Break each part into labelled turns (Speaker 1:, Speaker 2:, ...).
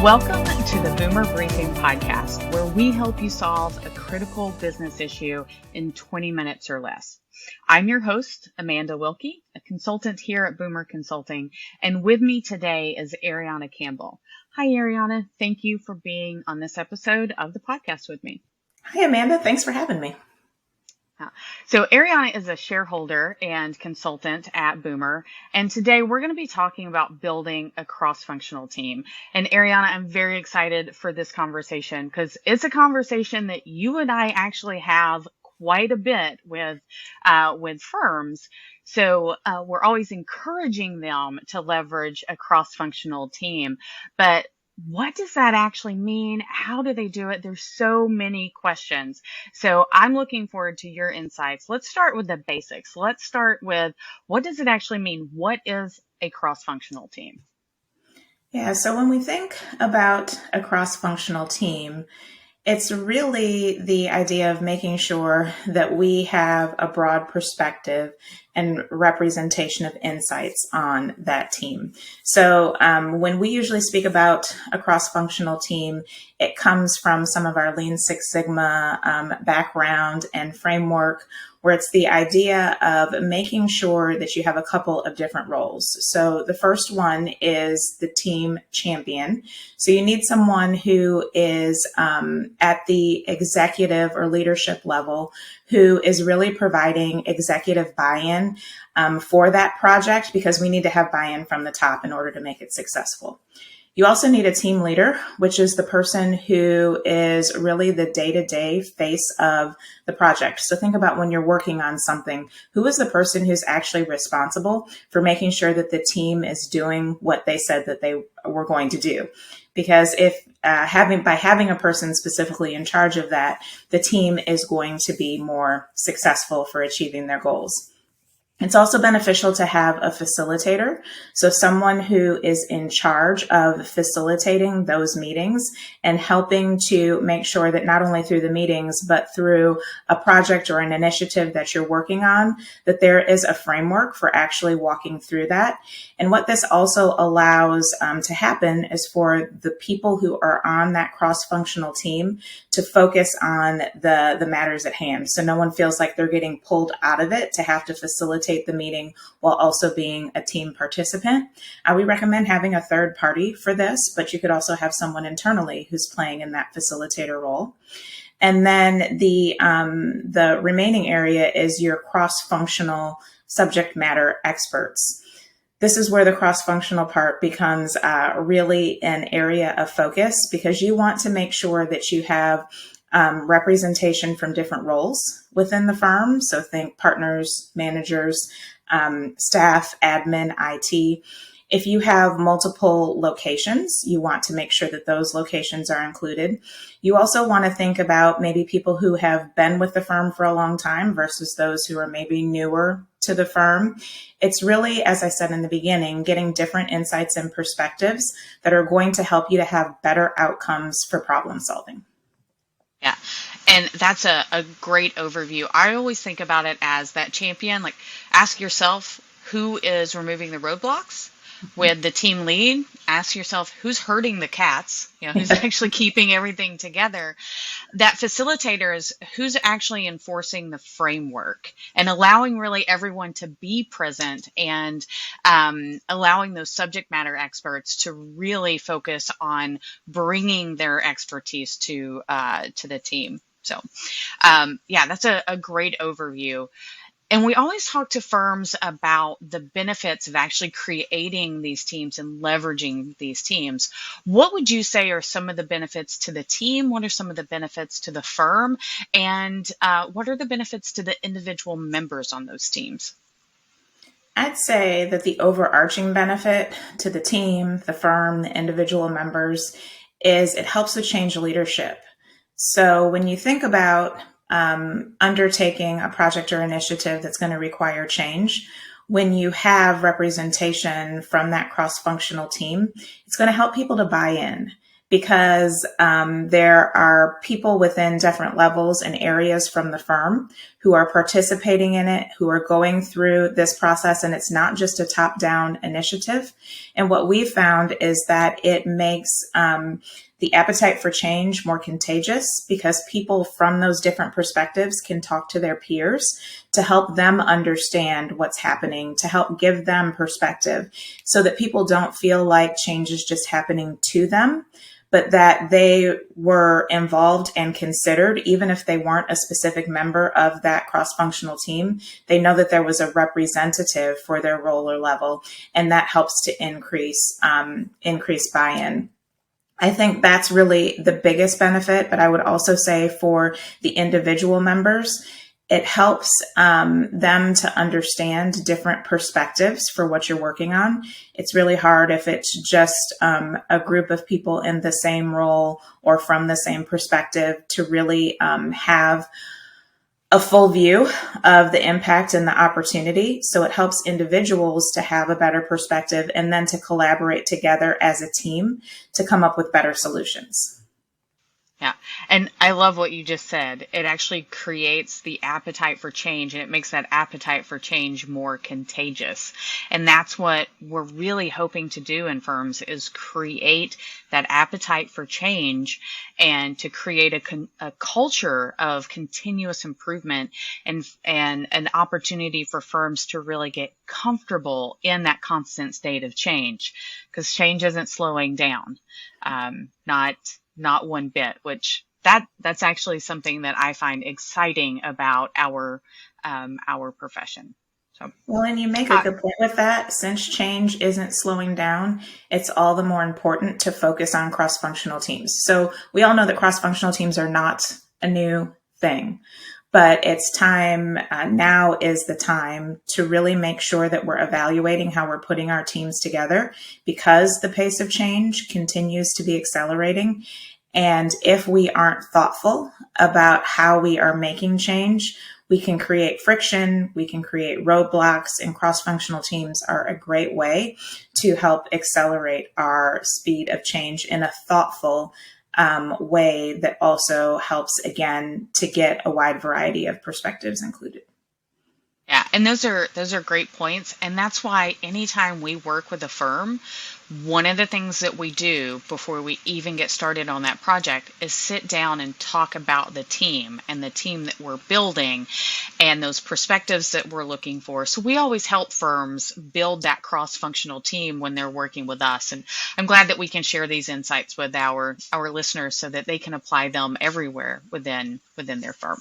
Speaker 1: Welcome to the Boomer Briefing Podcast, where we help you solve a critical business issue in 20 minutes or less. I'm your host, Amanda Wilkie, a consultant here at Boomer Consulting, and with me today is Arianna Campbell. Hi, Arianna. Thank you for being on this episode of the podcast with me.
Speaker 2: Hi, Amanda. Thanks for having me.
Speaker 1: So Arianna is a shareholder and consultant at Boomer, and today we're going to be talking about building a cross-functional team. And Arianna, I'm very excited for this conversation because it's a conversation that you and I actually have quite a bit with firms. So we're always encouraging them to leverage a cross-functional team, but what does that actually mean? How do they do it? There's so many questions. So I'm looking forward to your insights. Let's start with the basics. Let's start with, what does it actually mean? What is a cross-functional team?
Speaker 2: Yeah, so when we think about a cross-functional team, it's really the idea of making sure that we have a broad perspective and representation of insights on that team. So when we usually speak about a cross-functional team, it comes from some of our Lean Six Sigma background and framework, where it's the idea of making sure that you have a couple of different roles. So the first one is the team champion. So you need someone who is at the executive or leadership level who is really providing executive buy-in for that project, because we need to have buy-in from the top in order to make it successful. You also need a team leader, which is the person who is really the day-to-day face of the project. So think about when you're working on something, who is the person who's actually responsible for making sure that the team is doing what they said that they were going to do? Because if by having a person specifically in charge of that, the team is going to be more successful for achieving their goals. It's also beneficial to have a facilitator, so someone who is in charge of facilitating those meetings and helping to make sure that not only through the meetings, but through a project or an initiative that you're working on, that there is a framework for actually walking through that. And what this also allows to happen is for the people who are on that cross-functional team to focus on the matters at hand. So no one feels like they're getting pulled out of it to have to facilitate the meeting while also being a team participant. We recommend having a third party for this, but you could also have someone internally who's playing in that facilitator role. And then the remaining area is your cross-functional subject matter experts. This is where the cross-functional part becomes really an area of focus, because you want to make sure that you have representation from different roles within the firm. So think partners, managers, staff, admin, IT. If you have multiple locations, you want to make sure that those locations are included. You also want to think about maybe people who have been with the firm for a long time versus those who are maybe newer to the firm. It's really, as I said in the beginning, getting different insights and perspectives that are going to help you to have better outcomes for problem solving.
Speaker 1: Yeah. And that's a great overview. I always think about it as that champion, like ask yourself who is removing the roadblocks. With the team lead, ask yourself who's herding the cats, who's actually keeping everything together. That facilitator is who's actually enforcing the framework and allowing really everyone to be present, and allowing those subject matter experts to really focus on bringing their expertise to the team. So, that's a great overview. And we always talk to firms about the benefits of actually creating these teams and leveraging these teams. What would you say are some of the benefits to the team? What are some of the benefits to the firm? And what are the benefits to the individual members on those teams?
Speaker 2: I'd say that the overarching benefit to the team, the firm, the individual members is it helps with change leadership. So when you think about undertaking a project or initiative that's going to require change, when you have representation from that cross-functional team, it's going to help people to buy in, because there are people within different levels and areas from the firm who are participating in it, who are going through this process, and it's not just a top-down initiative. And what we found is that it makes the appetite for change more contagious, because people from those different perspectives can talk to their peers to help them understand what's happening, to help give them perspective, so that people don't feel like change is just happening to them, but that they were involved and considered. Even if they weren't a specific member of that cross-functional team, they know that there was a representative for their role or level, and that helps to increase buy-in. I think that's really the biggest benefit, but I would also say for the individual members, it helps them to understand different perspectives for what you're working on. It's really hard if it's just a group of people in the same role or from the same perspective to really have a full view of the impact and the opportunity. So it helps individuals to have a better perspective and then to collaborate together as a team to come up with better solutions.
Speaker 1: Yeah. And I love what you just said. It actually creates the appetite for change, and it makes that appetite for change more contagious. And that's what we're really hoping to do in firms, is create that appetite for change and to create a culture of continuous improvement and an opportunity for firms to really get comfortable in that constant state of change, because change isn't slowing down. Not one bit, which that's actually something that I find exciting about our profession. So,
Speaker 2: well, and you make a good point with that. Since change isn't slowing down, it's all the more important to focus on cross-functional teams. So we all know that cross-functional teams are not a new thing, but it's time, now is the time to really make sure that we're evaluating how we're putting our teams together, because the pace of change continues to be accelerating. And if we aren't thoughtful about how we are making change, we can create friction, we can create roadblocks, and cross-functional teams are a great way to help accelerate our speed of change in a thoughtful way that also helps, again, to get a wide variety of perspectives included.
Speaker 1: Yeah, and those are great points. And that's why anytime we work with a firm, one of the things that we do before we even get started on that project is sit down and talk about the team and the team that we're building and those perspectives that we're looking for. So we always help firms build that cross-functional team when they're working with us. And I'm glad that we can share these insights with our listeners so that they can apply them everywhere within their firm.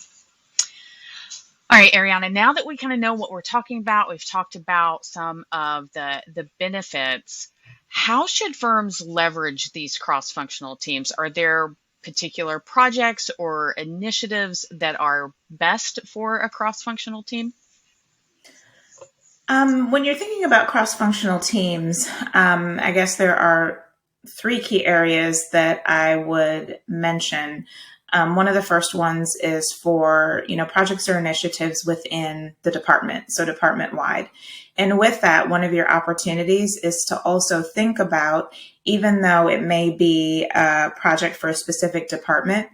Speaker 1: All right, Arianna, now that we kind of know what we're talking about, we've talked about some of the benefits. How should firms leverage these cross-functional teams? Are there particular projects or initiatives that are best for a cross-functional team?
Speaker 2: When you're thinking about cross-functional teams, I guess there are three key areas that I would mention. One of the first ones is for, projects or initiatives within the department, so department-wide. And with that, one of your opportunities is to also think about, even though it may be a project for a specific department,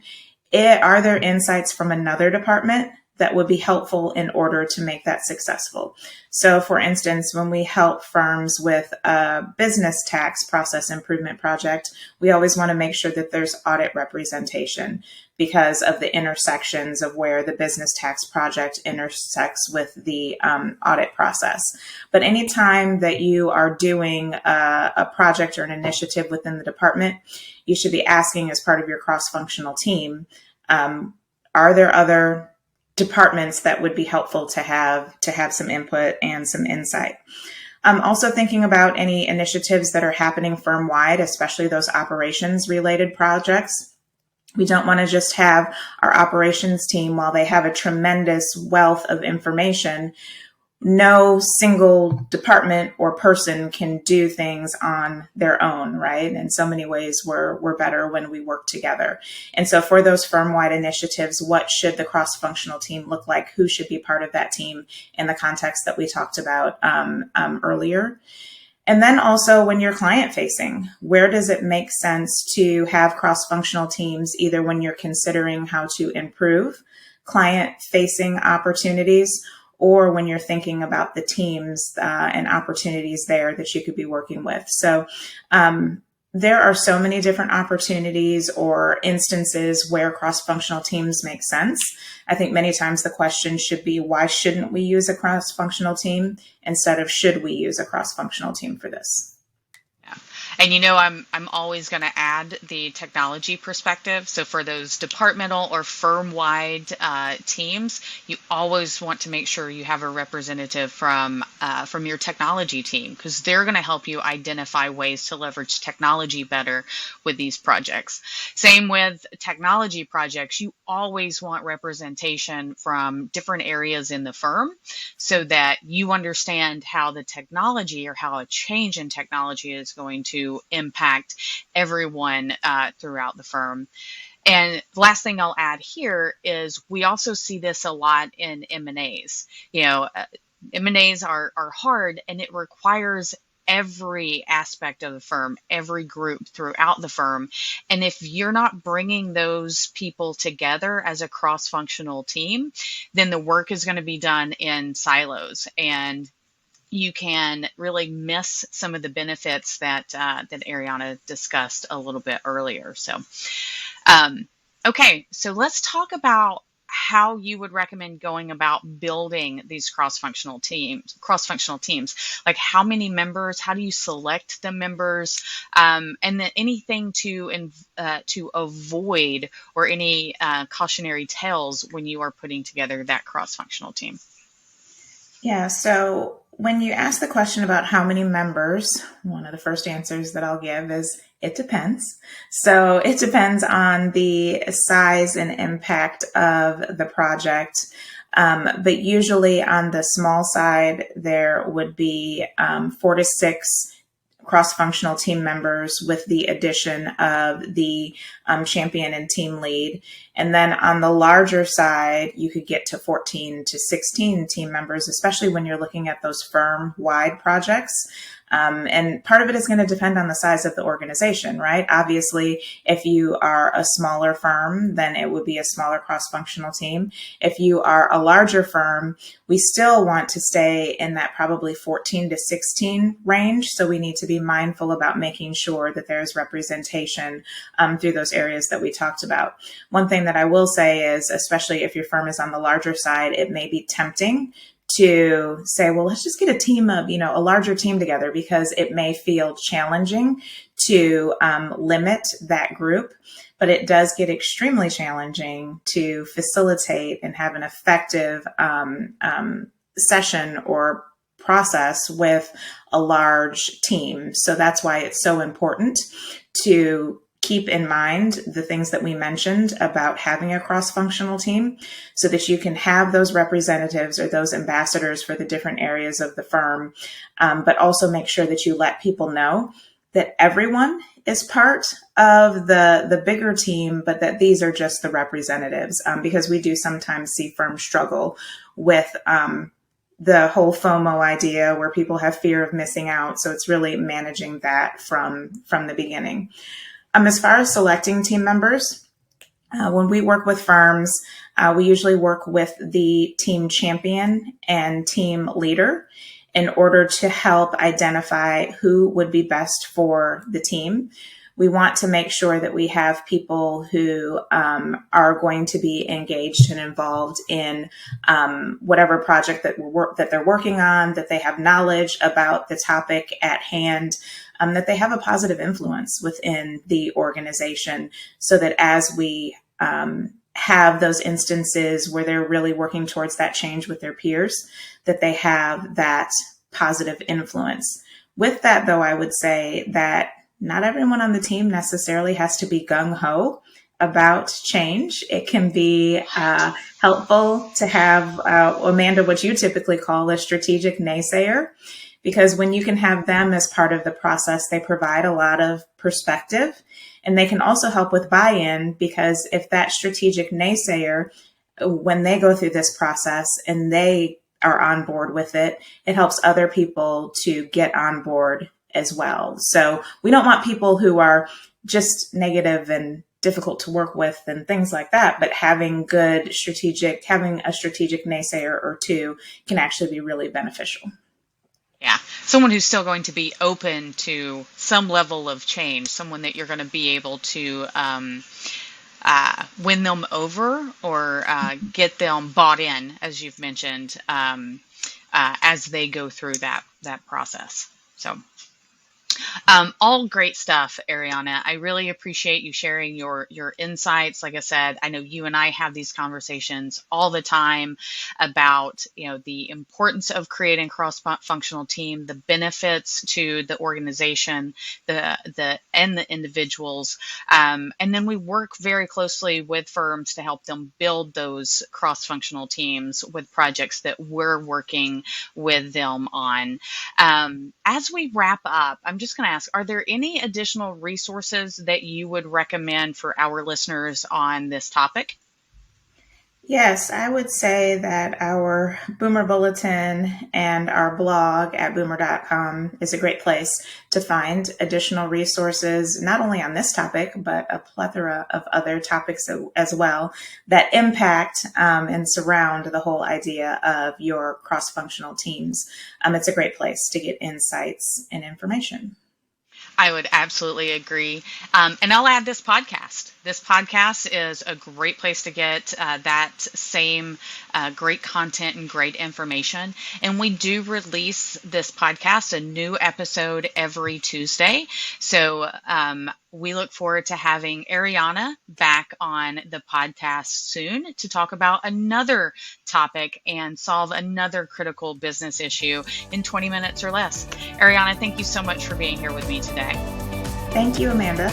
Speaker 2: are there insights from another department that would be helpful in order to make that successful? So for instance, when we help firms with a business tax process improvement project, we always want to make sure that there's audit representation because of the intersections of where the business tax project intersects with the audit process. But anytime that you are doing a project or an initiative within the department, you should be asking, as part of your cross-functional team, are there other departments that would be helpful to have some input and some insight? Also thinking about any initiatives that are happening firm-wide, especially those operations-related projects. We don't want to just have our operations team, while they have a tremendous wealth of information, no single department or person can do things on their own, right? In so many ways, we're better when we work together. And so for those firm-wide initiatives, what should the cross-functional team look like? Who should be part of that team in the context that we talked about earlier? And then also when you're client-facing, where does it make sense to have cross-functional teams, either when you're considering how to improve client-facing opportunities, or when you're thinking about the teams and opportunities there that you could be working with. So there are so many different opportunities or instances where cross-functional teams make sense. I think many times the question should be, why shouldn't we use a cross-functional team instead of should we use a cross-functional team for this?
Speaker 1: And I'm always going to add the technology perspective. So for those departmental or firm-wide teams, you always want to make sure you have a representative from your technology team, because they're going to help you identify ways to leverage technology better with these projects. Same with technology projects. You always want representation from different areas in the firm so that you understand how the technology or how a change in technology is going to impact everyone throughout the firm. And the last thing I'll add here is we also see this a lot in M&As. M&As are hard, and it requires every aspect of the firm, every group throughout the firm. And if you're not bringing those people together as a cross-functional team, then the work is going to be done in silos, and you can really miss some of the benefits that Arianna discussed a little bit earlier. So, okay, so let's talk about how you would recommend going about building these cross-functional teams. Like how many members? How do you select the members? And then anything to avoid, or any cautionary tales when you are putting together that cross-functional team.
Speaker 2: Yeah, so when you ask the question about how many members, one of the first answers that I'll give is it depends. So it depends on the size and impact of the project. But usually on the small side, there would be 4 to 6 cross-functional team members with the addition of the champion and team lead. And then on the larger side, you could get to 14 to 16 team members, especially when you're looking at those firm-wide projects. And part of it is going to depend on the size of the organization, right? Obviously, if you are a smaller firm, then it would be a smaller cross-functional team. If you are a larger firm, we still want to stay in that probably 14 to 16 range. So we need to be mindful about making sure that there's representation through those areas that we talked about. One thing that I will say is, especially if your firm is on the larger side, it may be tempting to say, well, let's just get a team of, a larger team together, because it may feel challenging to limit that group, but it does get extremely challenging to facilitate and have an effective session or process with a large team. So that's why it's so important to keep in mind the things that we mentioned about having a cross-functional team, so that you can have those representatives or those ambassadors for the different areas of the firm, but also make sure that you let people know that everyone is part of the bigger team, but that these are just the representatives, because we do sometimes see firms struggle with the whole FOMO idea, where people have fear of missing out. So it's really managing that from the beginning. As far as selecting team members, when we work with firms, we usually work with the team champion and team leader in order to help identify who would be best for the team. We want to make sure that we have people who are going to be engaged and involved in whatever project that they're working on, that they have knowledge about the topic at hand, that they have a positive influence within the organization, so that as we have those instances where they're really working towards that change with their peers, that they have that positive influence. With that, though, I would say that not everyone on the team necessarily has to be gung-ho about change. It can be helpful to have, Amanda, what you typically call a strategic naysayer, because when you can have them as part of the process, they provide a lot of perspective, and they can also help with buy-in, because if that strategic naysayer, when they go through this process and they are on board with it, it helps other people to get on board as well. So we don't want people who are just negative and difficult to work with and things like that. But having a strategic naysayer or two can actually be really beneficial.
Speaker 1: Yeah, someone who's still going to be open to some level of change, someone that you're going to be able to win them over or get them bought in, as you've mentioned, as they go through that process. So. All great stuff, Arianna. I really appreciate you sharing your insights. Like I said, I know you and I have these conversations all the time about the importance of creating cross-functional team, the benefits to the organization, and the individuals, and then we work very closely with firms to help them build those cross-functional teams with projects that we're working with them on. As we wrap up, I'm just going to ask, are there any additional resources that you would recommend for our listeners on this topic?
Speaker 2: Yes, I would say that our Boomer Bulletin and our blog at boomer.com is a great place to find additional resources, not only on this topic, but a plethora of other topics as well that impact and surround the whole idea of your cross-functional teams. It's a great place to get insights and information.
Speaker 1: I would absolutely agree. And I'll add this podcast. This podcast is a great place to get that same great content and great information. And we do release this podcast, a new episode every Tuesday. So we look forward to having Arianna back on the podcast soon to talk about another topic and solve another critical business issue in 20 minutes or less. Arianna, thank you so much for being here with me today.
Speaker 2: Thank you, Amanda.